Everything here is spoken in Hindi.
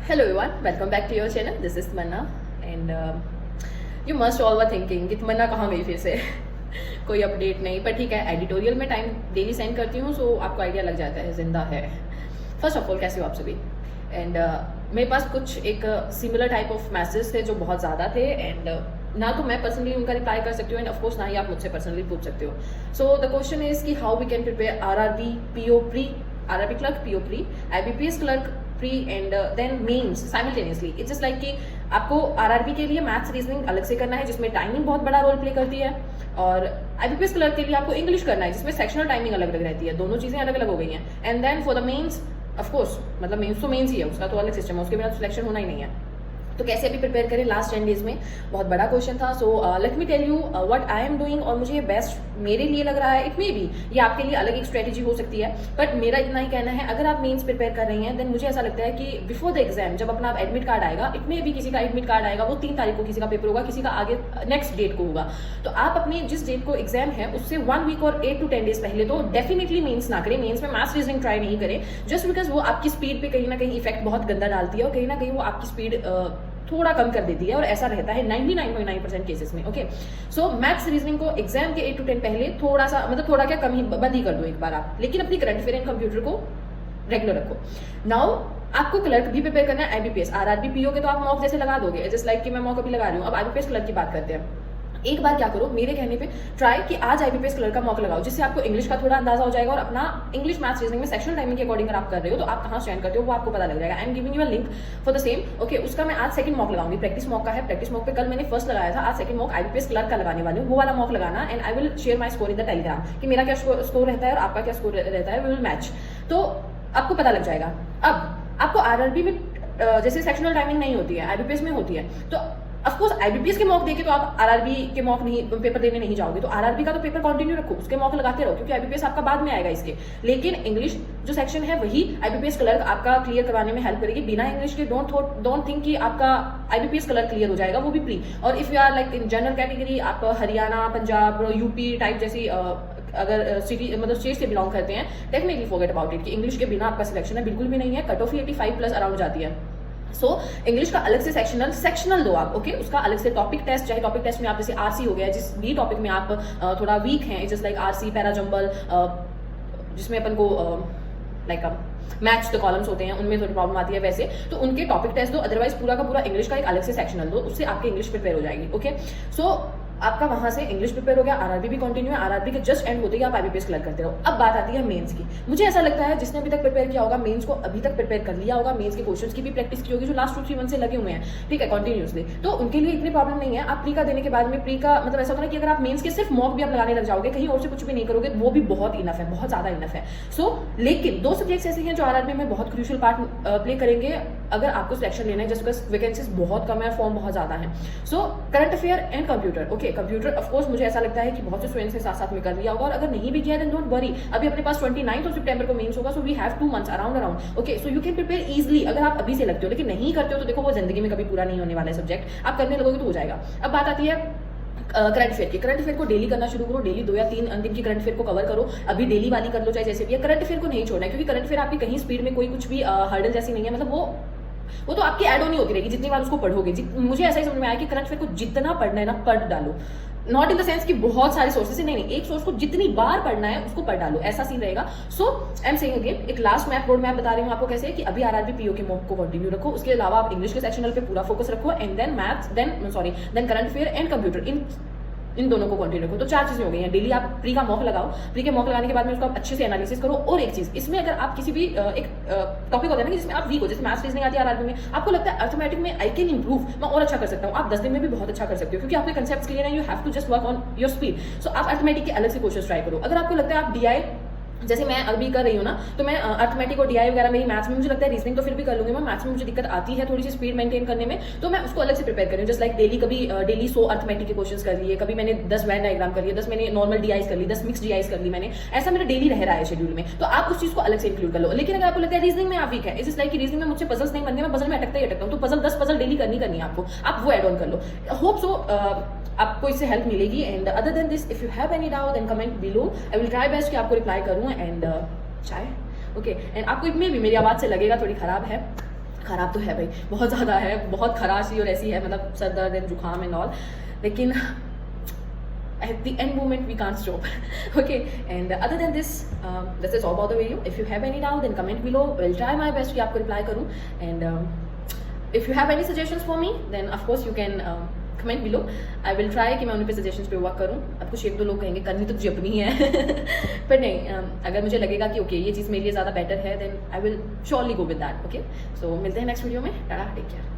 Hello everyone, welcome back to your channel. This is Tmanna and you must all were thinking कि तमन्ना कहाँ गई फिर से कोई अपडेट नहीं, पर ठीक है, एडिटोरियल में टाइम डेली सेंड करती हूँ, सो आपको आइडिया लग जाता है जिंदा है. फर्स्ट ऑफ ऑल कैसे हो आप सभी. एंड मेरे पास कुछ एक सिमिलर टाइप ऑफ मैसेज थे जो बहुत ज़्यादा थे एंड ना तो मैं पर्सनली उनका रिप्लाई कर सकती हूँ एंड ऑफकोर्स ना ही आप मुझसे पर्सनली पूछ सकते हो. सो द क्वेश्चन इज कि how we can prepare RRB PO pre, RRB clerk PO pre, IBPS clerk pre and then mains simultaneously. It's just like कि आपको आरआरबी के लिए मैथ्स रीजनिंग अलग से करना है जिसमें टाइमिंग बहुत बड़ा रोल प्ले करती है, और आईबीपीएस क्लर्क के लिए आपको इंग्लिश करना है जिसमें सेक्शनल टाइमिंग अलग अलग रहती है. दोनों चीजें अलग अलग हो गई हैं. And then for the mains of course, मतलब मेंस तो मेंस ही है, उसका तो अलग सिस्टम है, उसके बिना तो सिलेक्शन होना ही नहीं है. तो कैसे अभी प्रिपेयर करें लास्ट 10 डेज में, बहुत बड़ा क्वेश्चन था. So let me tell you what I am doing, और मुझे ये बेस्ट मेरे लिए लग रहा है. इट मे बी ये आपके लिए अलग एक स्ट्रेटेजी हो सकती है, बट मेरा इतना ही कहना है, अगर आप मेंस प्रिपेयर कर रही हैं देन मुझे ऐसा लगता है कि बिफोर द एग्जाम जब अपना एडमिट कार्ड आएगा, इट मे भी किसी का एडमिट कार्ड आएगा वो 3 तारीख को, किसी का पेपर होगा, किसी का आगे नेक्स्ट डेट को होगा. तो आप अपने जिस डेट को एग्जाम है उससे 1 वीक और 8 to 10 डेज पहले तो डेफिनेटली मेंस ना करें. मेंस में मैथ्स रीजनिंग ट्राई नहीं करें, जस्ट बिकॉज वो आपकी स्पीड पे कहीं ना कहीं इफेक्ट बहुत गंदा डालती है और कहीं ना कहीं वो आपकी स्पीड थोड़ा कम कर देती है, और ऐसा रहता है 99.9% केसेस में. ओके, सो मैथ्स रीजनिंग को एग्जाम के 8 to 10 पहले थोड़ा सा, मतलब थोड़ा क्या कम ही बंद ही कर दो एक बार आप, लेकिन अपनी करंट अफेयर एंड कंप्यूटर को रेगुलर रखो. नाउ आपको क्लर्क भी प्रिपेयर करना है, आईबीपीएस आरआरबी पीओ के तो आप मॉक जैसे लगा दोगे, जस्ट लाइक कि मैं मॉक अभी लगा रही हूँ. अब आईबीपीएस क्लर्क की बात करते हैं. एक बार क्या करो, मेरे कहने पे ट्राई कि आज आईबीपीएस क्लर्क का मॉक लगाओ, जिससे आपको इंग्लिश का थोड़ा अंदाजा हो जाएगा और अपना इंग्लिश मैथ्स रीजनिंग में सेक्शनल टाइमिंग के अकॉर्डिंग अगर आप कर रहे हो तो आप कहाँ स्टैंड करते हो वो आपको पता लग जाएगा. I am giving you a link for the same. Okay, उसका मैं आज सेकंड मॉक लगाऊंगी. प्रैक्टिस मॉक का है, प्रैक्टिस मॉक पे कल मैंने फर्स्ट लगाया था, आज सेकंड मॉक आईबीपीएस क्लर्क का लगाने वाली हूँ. वो वाला मॉक लगाना and I will share my score in the Telegram कि मेरा क्या स्कोर रहता है और आपका क्या स्कोर रहता है, वी विल मैच. तो आपको पता लग जाएगा. अब आपको आरआरबी में जैसे सेक्शनल टाइमिंग नहीं होती है, आईबीपीएस में होती है, तो ऑफकोर्स आईबीपीएस के मॉक देके तो आप आरआरबी के मॉक नहीं, पेपर देने नहीं जाओगे. तो आरआरबी का तो पेपर कंटिन्यू रखो, उसके मॉक लगाते रहो, क्योंकि आईबीपीएस आपका बाद में आएगा इसके. लेकिन इंग्लिश जो सेक्शन है वही आईबीपीएस क्लर्क आपका क्लियर करवाने में हेल्प करेगी. बिना इंग्लिश के डोंट थिंक कि आपका आईबीपीएस क्लर्क क्लियर हो जाएगा, वो भी प्री. और if you are like in general category, आप हरियाणा, पंजाब, यूपी टाइप जैसी अगर सिटी मतलब स्टेट से बिलोंग करते हैं, डेफिनेटली फॉरगेट अबाउट इट कि इंग्लिश के बिना आपका सिलेक्शन है, बिल्कुल भी नहीं है. कट ऑफ ही 85+ अराउंड जाती है. सो इंग्लिश का अलग से सेक्शनल दो आप. ओके, उसका अलग से टॉपिक टेस्ट, चाहे टॉपिक टेस्ट में आप जैसे आरसी हो गया, जिस भी टॉपिक में आप थोड़ा वीक हैं, जस्ट लाइक आरसी, पैराजंबल, जिसमें अपन को लाइक मैच द कॉलम्स होते हैं, उनमें थोड़ी प्रॉब्लम आती है वैसे, तो उनके टॉपिक टेस्ट दो. अदरवाइज पूरा का पूरा इंग्लिश का एक अलग से सेक्शनल दो, उससे आपकी इंग्लिश प्रिपेयर हो जाएगी. ओके, सो आपका वहां से इंग्लिश प्रिपेयर हो गया, आरआरबी भी कंटिन्यू है, आरआरबी के जस्ट एंड होते ही आप आईबीपीएस क्लर्क करते रहो. अब बात आती है मेंस की. मुझे ऐसा लगता है जिसने अभी तक प्रिपेयर किया होगा, मेंस को अभी तक प्रिपेयर कर लिया होगा, मेंस के क्वेश्चंस की भी प्रैक्टिस की होगी जो लास्ट 2-3 मंथ से लगे हुए हैं, ठीक है, कंटिन्यूसली, तो उनके लिए इतनी प्रॉब्लम नहीं है. आप प्री का देने के बाद में, प्री का मतलब ऐसा होता है कि अगर आप मेंस के सिर्फ मॉक भी आप लगाने लग जाओगे, कहीं और से कुछ भी नहीं करोगे, वो भी बहुत इनफ है, बहुत ज्यादा इनफ है. सो लेकिन 2 सब्जेक्ट्स ऐसे हैं जो आरआरबी में बहुत क्रूशियल पार्ट प्ले करेंगे अगर आपको सिलेक्शन लेना है, जस्ट बिकॉज वैकेंसीज बहुत कम है, फॉर्म बहुत ज्यादा है. So current affair and computer. Okay, computer of course मुझे ऐसा लगता है कि बहुत से स्टूडेंट्स ने साथ साथ में कर लिया होगा, और अगर नहीं भी किया देन डोंट वरी, अभी अपने पास 29 सितंबर को मेंस होगा, so we have 2 months around. Okay, so you can prepare easily अगर आप अभी से लगते हो. लेकिन नहीं करते हो तो देखो वो जिंदगी में कभी पूरा नहीं होने वाला है सब्जेक्ट, आप करने लगोगे तो हो जाएगा. अब बात आती है करंट अफेयर की. करंट अफेयर को डेली करना शुरू करो, डेली 2 या 3 दिन की करंट अफेयर को कवर करो. अभी डेली वाली कर लो चाहे जैसे भी है, करंट अफेयर को नहीं छोड़ना है, क्योंकि करंट अफेयर आपकी कहीं स्पीड में कोई कुछ भी हर्डल जैसी नहीं है, मतलब वो तो आपकी ऐड ऑन ही होती रहेगी जितनी बार उसको पढ़ोगे. मुझे ऐसा ही समझ में आया कि करंट अफेयर को जितना पढ़ना है ना पढ़ डालो, नॉट इन द सेंस कि बहुत सारे सोर्सेस, नहीं, एक सोर्स को जितनी बार पढ़ना है उसको पढ़ डालो, ऐसा सीन रहेगा. सो आई एम सेइंग अगेन, एक लास्ट मैप रोड मैप बता रही हूँ आपको कैसे, कि अभी आरआरबी पीओ के मॉक को कंटिन्यू रखो, उसके अलावा आप इंग्लिश के सेक्शनल पे पूरा फोकस रखो, and then maths, then current affair and computer, इन दोनों को कंटिन्यू रखो. तो 4 चीजें हो गई हैं. डेली आप प्री का मॉक लगाओ, प्री के मॉक लगाने के बाद में उसको आप अच्छे से एनालिसिस करो. और एक चीज, इसमें अगर आप किसी भी एक टॉपिक होता है ना जिसमें आप वीक हो, जैसे मैथ्स रीजनिंग आती है आरआरबी में, आपको लगता है अर्थमेटिक में आई कैन इंप्रूव, मैं और अच्छा कर सकता हूँ, आप 10 दिन में भी बहुत अच्छा कर सकते हो, क्योंकि आपके कंसेप्ट क्लियर है, you have to just work on your speed. So आप अर्थमेटिक के अलग से क्वेश्चन ट्राई करो. अगर आपको लगता है आप डीआई जैसे मैं अभी कर रही हूँ ना, तो मैं अर्थमेटिक और डीआई वगैरह मेरी मैथ्स में, मुझे लगता है रीजनिंग तो फिर भी कर लूंगी मैं, मैथ्स में मुझे दिक्कत आती है थोड़ी सी स्पीड मेंटेन करने में, तो मैं उसको अलग से प्रिपेयर कर रही हूँ. जस्ट लाइक डेली 100 अर्थमेटिक के क्वेश्चंस कर लिए, कभी मैंने 10 वैन डायग्राम कर लिए, 10 मैंने नॉर्मल डीआईस कर ली, 10 मिक्स डीआईस कर ली मैंने, ऐसा मेरा डेली रह रहा है शेड्यूल में. तो आप उस चीज को अलग से इंक्लूड कर लो. लेकिन अगर आपको लगता है रीजनिंग में आप वीक है, इस लाइक की रीजनिंग में मुझसे पजल्स नहीं बनते, मैं पजल में अटकता ही अटकता हूँ, तो पजल 10 पजल डेली करनी है आपको, आप वो एड ऑन कर लो. होप सो आपको इससे हेल्प मिलेगी. And other than this, if you have any doubt then comment below, I will try best कि आपको रिप्लाई करूँ. एंड चाय ओके, एंड आपको इसमें भी मेरी आवाज से लगेगा थोड़ी खराब है, ख़राब तो है भाई, बहुत ज़्यादा है, बहुत खराशी और ऐसी है, मतलब सर दर्द एंड जुकाम एंड ऑल, लेकिन at the end moment we can't stop. Okay, and other than this, this is all about the video. If you have any doubt then comment below, we'll try my best कि आपको reply करूँ. And if you have any suggestions for me then of course you can comment below. I will try कि मैं उन पे suggestions पे work करूँ. अब कुछ एक दो लोग कहेंगे करनी तो तुझे अपनी ही है पर नहीं, अगर मुझे लगेगा कि okay ये चीज़ मेरे लिए ज़्यादा better है then I will surely go with that. Okay, so मिलते हैं next video में. Tata, take care.